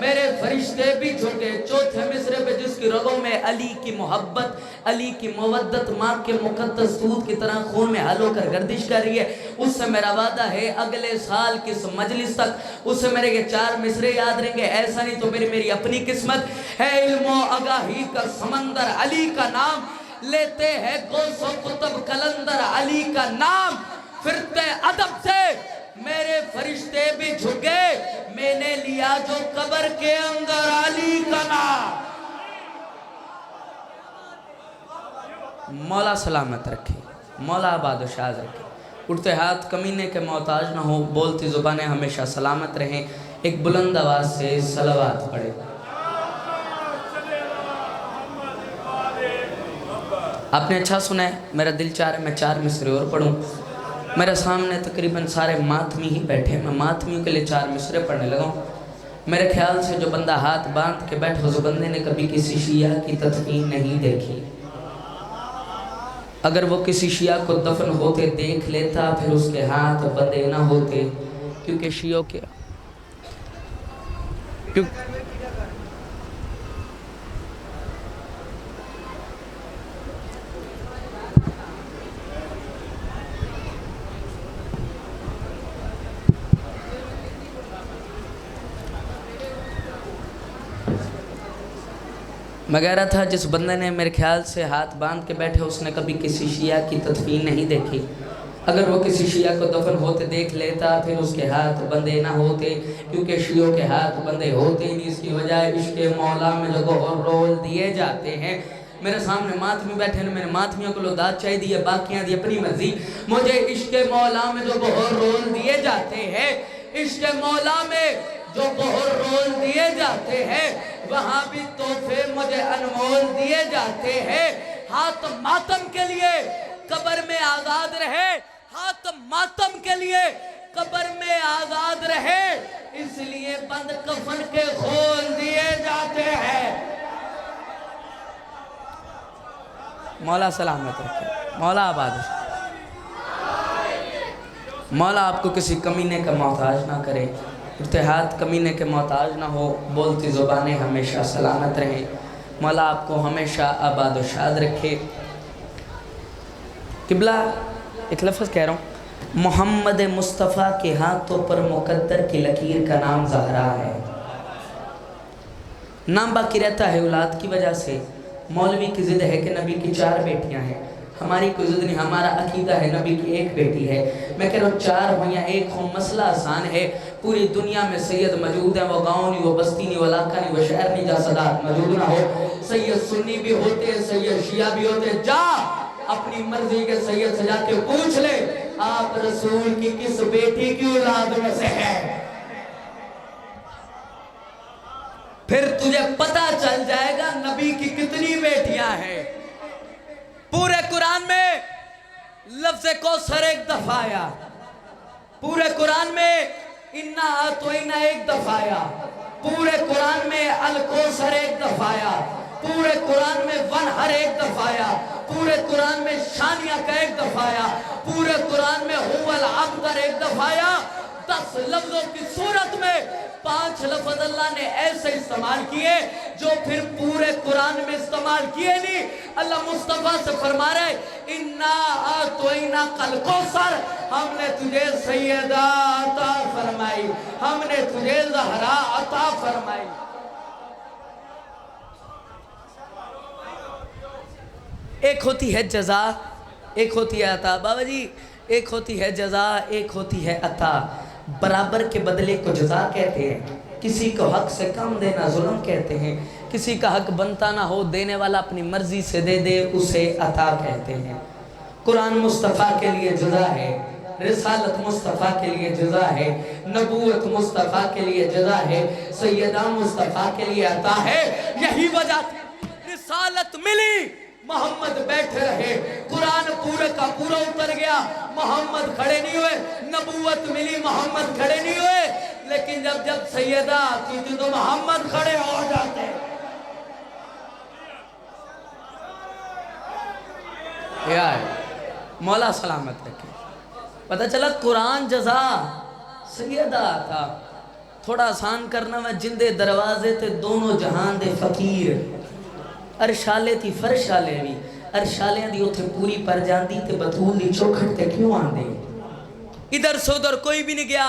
میرے فرشتے بھی جھکے۔ چوتھے مصرے پہ جس کی رگوں میں علی کی محبت، علی کی مودت ماں کے مقدس دودھ کی طرح خون میں حل ہو کر گردش کر رہی ہے، اس سے میرا وعدہ ہے اگلے سال کس مجلس تک اس سے میرے یہ 4 مصرے یاد رہیں گے۔ ایسا نہیں تو میری اپنی قسمت ہے۔ علم و آگاہی کا سمندر علی کا نام لیتے ہیں، غوث و قطب کلندر علی کا نام، پھرتے ادب سے میرے فرشتے بھی جھکے، میں نے لیا جو قبر کے اندر علی کا نام۔ مولا سلامت رکھے، مولا آباد و شاد رکھے۔ اٹھتے ہاتھ کمینے کے محتاج نہ ہو، بولتی زبانیں ہمیشہ سلامت رہیں۔ ایک بلند آواز سے صلوات پڑھے۔ آپ نے اچھا سنا ہے، میرا دل چاہ رہا ہے میں 4 مصرے اور پڑھوں۔ میرے سامنے تقریباً سارے ماتمی ہی بیٹھے، میں ماتمیوں کے لیے 4 مصرے پڑھنے لگا ہوں۔ میرے خیال سے جو بندہ ہاتھ باندھ کے بیٹھا اس بندے نے کبھی کسی شیعہ کی تدفین نہیں دیکھی۔ اگر وہ کسی شیعہ کو دفن ہوتے دیکھ لیتا پھر اس کے ہاتھ بندے نہ ہوتے، کیونکہ شیعوں کے میں کہہ رہا تھا جس بندے نے میرے خیال سے ہاتھ باندھ کے بیٹھے اس نے کبھی کسی شیعہ کی تدفین نہیں دیکھی۔ اگر وہ کسی شیعہ کو دفن ہوتے دیکھ لیتا پھر اس کے ہاتھ بندے نہ ہوتے، کیونکہ شیعوں کے ہاتھ بندے ہوتے ہی نہیں۔ اس کی وجہ عشق مولا میں جو گوہر رول دیے جاتے ہیں۔ میرے سامنے ماتمی بیٹھے ہیں، میرے ماتمیوں کو لو داد چاہی دی ہے، باقیاں دی اپنی مرضی۔ مجھے عشق مولا میں جو گوہر رول دیے جاتے ہیں، عشق مولا میں جو گوہر رول دیے جاتے ہیں، وہاں بھی تحفے مجھے انمول دیے جاتے ہیں۔ ہاتھ ماتم کے لیے قبر میں آزاد رہے، ہاتھ ماتم کے لیے قبر میں آزاد رہے، اس لیے بند کفن کے کھول دیے جاتے ہیں۔ مولا سلامت رکھے، مولا آباد مولا آپ کو کسی کمینے کا محتاج نہ کرے، اتحاد کمینے کے محتاج نہ ہو، بولتی زبانیں ہمیشہ سلامت رہیں۔ مولا آپ کو ہمیشہ آباد و شاد رکھے۔ قبلہ ایک لفظ کہہ رہا ہوں، محمد مصطفیٰ کے ہاتھوں پر مقدر کی لکیر کا نام زہرا ہے۔ نام باقی رہتا ہے اولاد کی وجہ سے۔ مولوی کی ضد ہے کہ نبی کی 4 بیٹیاں ہیں، ہماری کوئی ضد نہیں، ہمارا عقیدہ ہے نبی کی 1 بیٹی ہے۔ میں کہہ رہا ہوں 4 ہوں یا 1 ہوں مسئلہ آسان ہے۔ پوری دنیا میں سید موجود ہیں، وہ گاؤں نہیں، وہ بستی نہیں، وہ علاقہ نہیں، وہ شہر نہیں جا صدات موجود نہ ہو۔ سید سنی بھی ہوتے ہیں، سید شیعہ بھی ہوتے ہیں، جا اپنی مرضی کے سید سے جا کے پوچھ لے آپ رسول کی کس بیٹی کی اولاد میں سے ہے، پھر تجھے پتہ چل جائے گا نبی کی کتنی بیٹیاں ہیں۔ پورے قرآن میں لفظ کوثر 1 دفعہ آیا، پورے قرآن میں انا اعطینا 1 دفعہ آیا، پورے قرآن میں الکوثر 1 دفعہ آیا، پورے قرآن میں ونہر 1 دفعہ آیا، پورے قرآن میں شانیہ کا 1 دفعہ آیا، پورے قرآن میں هو العبدر 1 دفعہ آیا۔ 10 لفظوں کی صورت میں 5 لفظ اللہ نے ایسے استعمال کیے جو پھر پورے قرآن میں استعمال کیے نہیں۔ اللہ مصطفیٰ سے فرما رہے انا اعطینا الکوثر، ہم نے تجھے سیدہ عطا فرمائی، ہم نے تجھے زہرا عطا فرمائی۔ ایک ہوتی ہے جزا، ایک ہوتی ہے عطا۔ بابا جی ایک ہوتی ہے جزا، ایک ہوتی ہے عطا۔ برابر کے بدلے کو جزا کہتے ہیں، کسی کو حق سے کم دینا ظلم کہتے ہیں، کسی کا حق بنتا نہ ہو دینے والا اپنی مرضی سے دے دے اسے عطا کہتے ہیں۔ قرآن مصطفیٰ کے لیے جزا ہے، رسالت مصطفیٰ کے لیے جزا ہے، نبوت مصطفیٰ کے لیے جزا ہے، سیدہ مصطفیٰ کے لیے عطا ہے۔ یہی وجہ رسالت ملی، محمد بیٹھے رہے، قرآن پورے کا پورا اتر گیا، محمد کھڑے نہیں ہوئے، نبوت ملی محمد کھڑے نہیں ہوئے، لیکن جب سیدہ آتی تھی تو محمد کھڑے ہو جاتے۔ مولا سلامت رکھے۔ پتہ چلا قرآن جزا، سیدہ آتا، تھوڑا آسان کرنا میں جندے دروازے تے دونوں جہان دے فقیر ارشالے تھی فرشالے بھی ارشالے دی اتھے پوری پر جاندی تے بطول دی چوکھٹ تے کیوں آن دے ادھر سے ادھر کوئی بھی نہیں گیا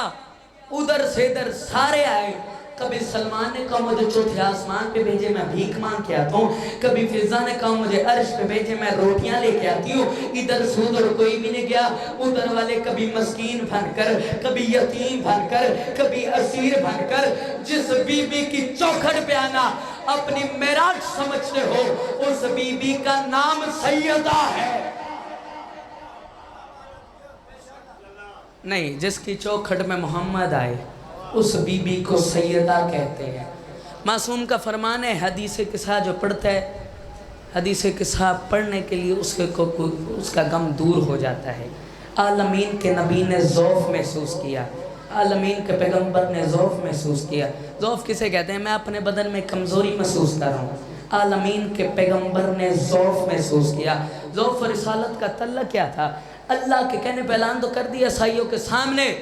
ادھر سے ادھر سارے آئے کبھی سلمان نے کہا مجھے چوتھے آسمان پہ بھیجے میں بھیک مانگ کے آتا ہوں کبھی فضا نے کہا مجھے عرش پہ بھیجے میں روٹیاں لے کے آتی ہوں ادھر سے ادھر کوئی بھی نہیں گیا ادھر والے کبھی مسکین بن کر کبھی یتیم بن کر کبھی اسیر بن کر جس بی بی کی چوکھٹ پہ آنا اپنی معراج سمجھتے ہو اس بی بی کا نام سیدہ ہے نہیں جس کی چوکھٹ میں محمد آئے اس بی بی کو سیدہ کہتے ہیں معصوم کا فرمان ہے حدیث قصہ جو پڑھتا ہے حدیث قصہ پڑھنے کے لیے اس کا غم دور ہو جاتا ہے عالمین کے نبی نے ذوف محسوس کیا عالمین کے پیغمبر نے ذوف محسوس کیا ذوف کسے کہتے ہیں میں اپنے بدن میں کمزوری محسوس کر رہا ہوں عالمین کے پیغمبر نے ذوف محسوس کیا ذوف و رسالت کا تعلق کیا تھا اللہ کے کہنے پہ اعلان تو کر دیا عیسائیوں کے سامنے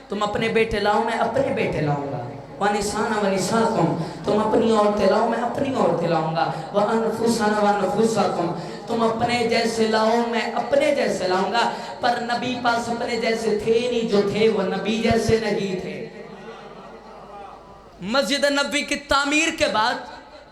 تم اپنے بیٹے لاؤ میں اپنے بیٹے لاؤں گا وَنِسَانَ وَنِسَاكُمْ تم اپنی عورتیں لاؤ میں اپنی عورتیں لاؤں گا وَأَنفُسَانَ وَأَنفُسَاكُمْ تم اپنے جیسے لاؤ میں اپنے جیسے لاؤں گا پر نبی پاس اپنے جیسے تھے نہیں جو تھے وہ نبی جیسے نہیں تھے مسجد نبوی کی تعمیر کے بعد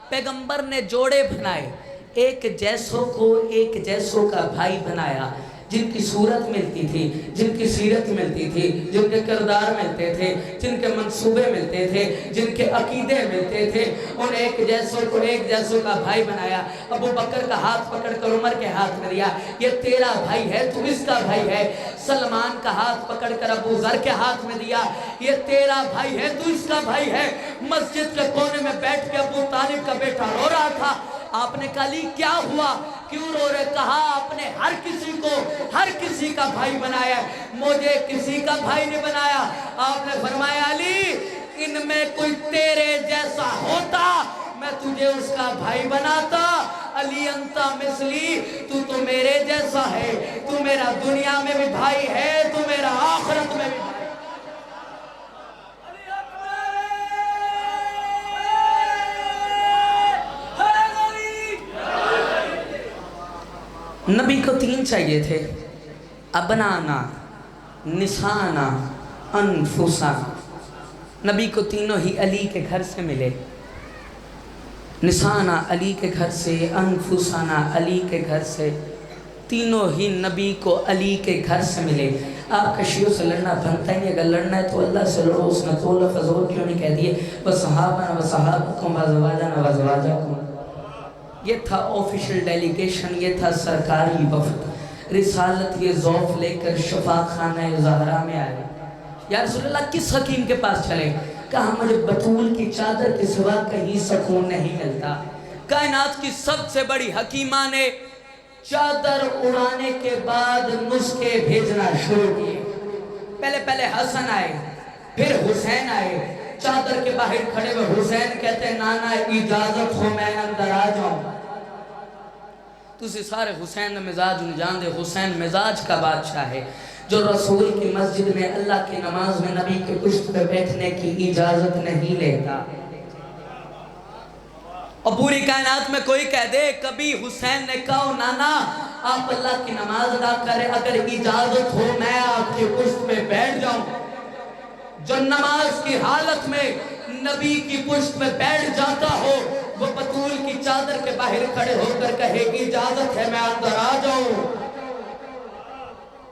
پیغمبر نے جوڑے بنائے ایک جیسوں کو ایک جیسوں کا بھائی بنایا جن کی صورت ملتی تھی جن کی سیرت ملتی تھی جن کے کردار ملتے تھے جن کے منصوبے ملتے تھے جن کے عقیدے ملتے تھے ان ایک جیسوں کو ایک جیسوں کا بھائی بنایا ابو بکر کا ہاتھ پکڑ کر عمر کے ہاتھ میں دیا یہ تیرا بھائی ہے تو اس کا بھائی ہے سلمان کا ہاتھ پکڑ کر ابو ذر کے ہاتھ میں دیا یہ تیرا بھائی ہے تو اس کا بھائی ہے مسجد کے کونے میں بیٹھ کے ابو طالب کا بیٹا رو رہا تھا آپ نے کہا علی کیا ہوا کیوں رو رہے کہا آپ نے ہر کسی کو ہر کسی کا بھائی بنایا مجھے کسی کا بھائی نہیں بنایا آپ نے فرمایا علی ان میں کوئی تیرے جیسا ہوتا میں تجھے اس کا بھائی بناتا علی انتا مثلی تو میرے جیسا ہے تو میرا دنیا میں بھی بھائی ہے تو میرا آخرت میں بھی بھائی نبی کو تین چاہیے تھے ابنانا نسانا انفسانا نبی کو تینوں ہی علی کے گھر سے ملے نسانا علی کے گھر سے انفسانا علی کے گھر سے تینوں ہی نبی کو علی کے گھر سے ملے آپ کا شیعوں سے لڑنا بنتا ہی نہیں اگر لڑنا ہے تو اللہ سے لڑو اس نے تو لفظ اور کیوں نہیں کہہ دیے وَصَحَابَنَا وَصَحَابَكُمْ وَزَوَاجَنَا وَزَوَاجَكُمْ یہ تھا آفیشل ڈیلیگیشن یہ تھا سرکاری وفد رسالت یہ ذوف لے کر شفا خانہ زہرا میں آئے یا رسول اللہ کس حکیم کے پاس چلے کہا مجھے بطول کی چادر کے سوا کہیں سکون نہیں ملتا کائنات کی سب سے بڑی حکیمہ نے چادر اڑانے کے بعد نسخے بھیجنا شروع کیے پہلے حسن آئے پھر حسین آئے چادر کے باہر کھڑے ہوئے حسین کہتے ہیں نانا اجازت ہو میں اندر آ جاؤں تُسی سارے حسین مزاج ان جان دے حسین مزاج کا بادشاہ ہے جو رسول کی مسجد میں اللہ کی نماز میں نبی کے پشت پہ بیٹھنے کی اجازت نہیں لیتا اور پوری کائنات میں کوئی کہہ دے کبھی حسین نے کہا نانا آپ اللہ کی نماز ادا کریں اگر اجازت ہو میں آپ کے پشت پہ بیٹھ جاؤں جو نماز کی حالت میں نبی کی پشت میں بیٹھ جاتا ہو وہ بطول کی چادر کے باہر کھڑے ہو کر کہے اجازت ہے میں اندر آ جاؤں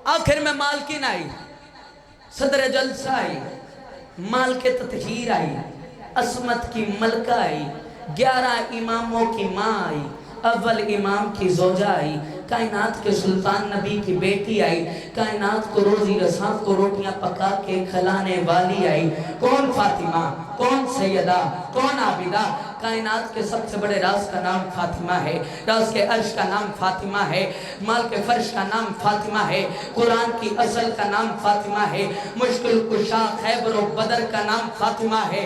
آخر میں مالکین آئی صدر جلسہ آئی مالک تطہیر آئی عصمت کی ملکہ آئی 11 اماموں کی ماں آئی اول امام کی زوجہ آئی کائنات کے سلطان نبی کی بیٹی آئی کائنات کو روزی رساں کو روٹیاں پکا کے کھلانے والی آئی کون فاطمہ کون سیدہ کون عابدہ کائنات کے سب سے بڑے راز کا نام فاطمہ ہے راز کے عرش کا نام فاطمہ ہے مال کے فرش کا نام فاطمہ ہے قرآن کی اصل کا نام فاطمہ ہے مشکل کشا خیبر و بدر کا نام فاطمہ ہے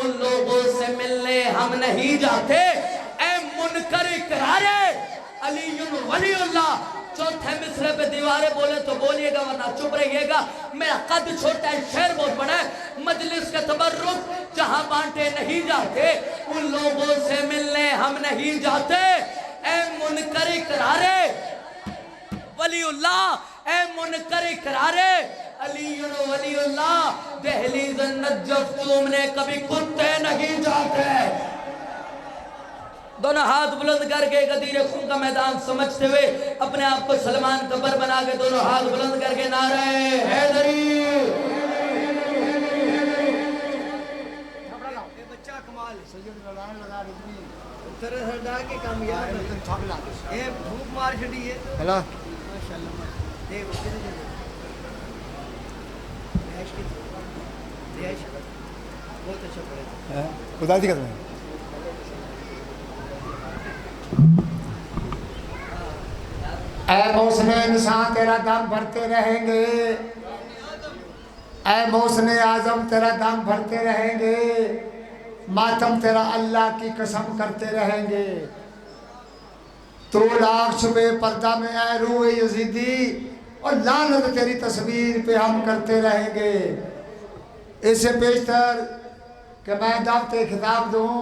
ان لوگوں سے ملنے ہم نہیں جاتے، اے منکر اقرارے علی ولی اللہ۔ چوتھے مصرے پہ دیوارے بولے تو بولیے گا ورنہ چپ رہیے گا، میرا قد چھوٹا ہے، شعر بہت بڑا ہے۔ مجلس کے تبرک جہاں بانٹے نہیں جاتے، ان لوگوں سے ملنے ہم نہیں جاتے، اے منکر اقرارے ولی اللہ، اے منکر اقرارے علی ولی اللہ، دہلیز نجف چومنے کبھی کتے نہیں جاتے۔ دونوں ہاتھ بلند کر کے غدیر خون کا میدان سمجھتے ہوئے اپنے آپ کو سلمان قبر بنا کے دونوں ہاتھ بلند کر کے نعرہ حیدری۔ بچہ کمال ترہ ہردہ کے کامیاب ہے، بھوک مار چھڑی ہے ماشاءاللہ۔ دیکھو کسی جگہ رہائش کی رہائش بہت اچھا پڑے خدا دی قسم ہے۔ اے محسن انسان تیرا دم بھرتے رہیں گے، اے محسن اعظم تیرا دم بھرتے رہیں گے، ماتم تیرا اللہ کی قسم کرتے رہیں گے۔ تو لاکھ چھپے پردہ میں اے روح یزیدی، اور لعنت تیری تصویر پہ ہم کرتے رہیں گے۔ اس سے پیشتر کہ میں دعوت خطاب دوں،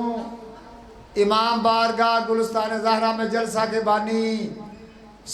امام بارگاہ گلستان زہرہ میں جلسہ کے بانی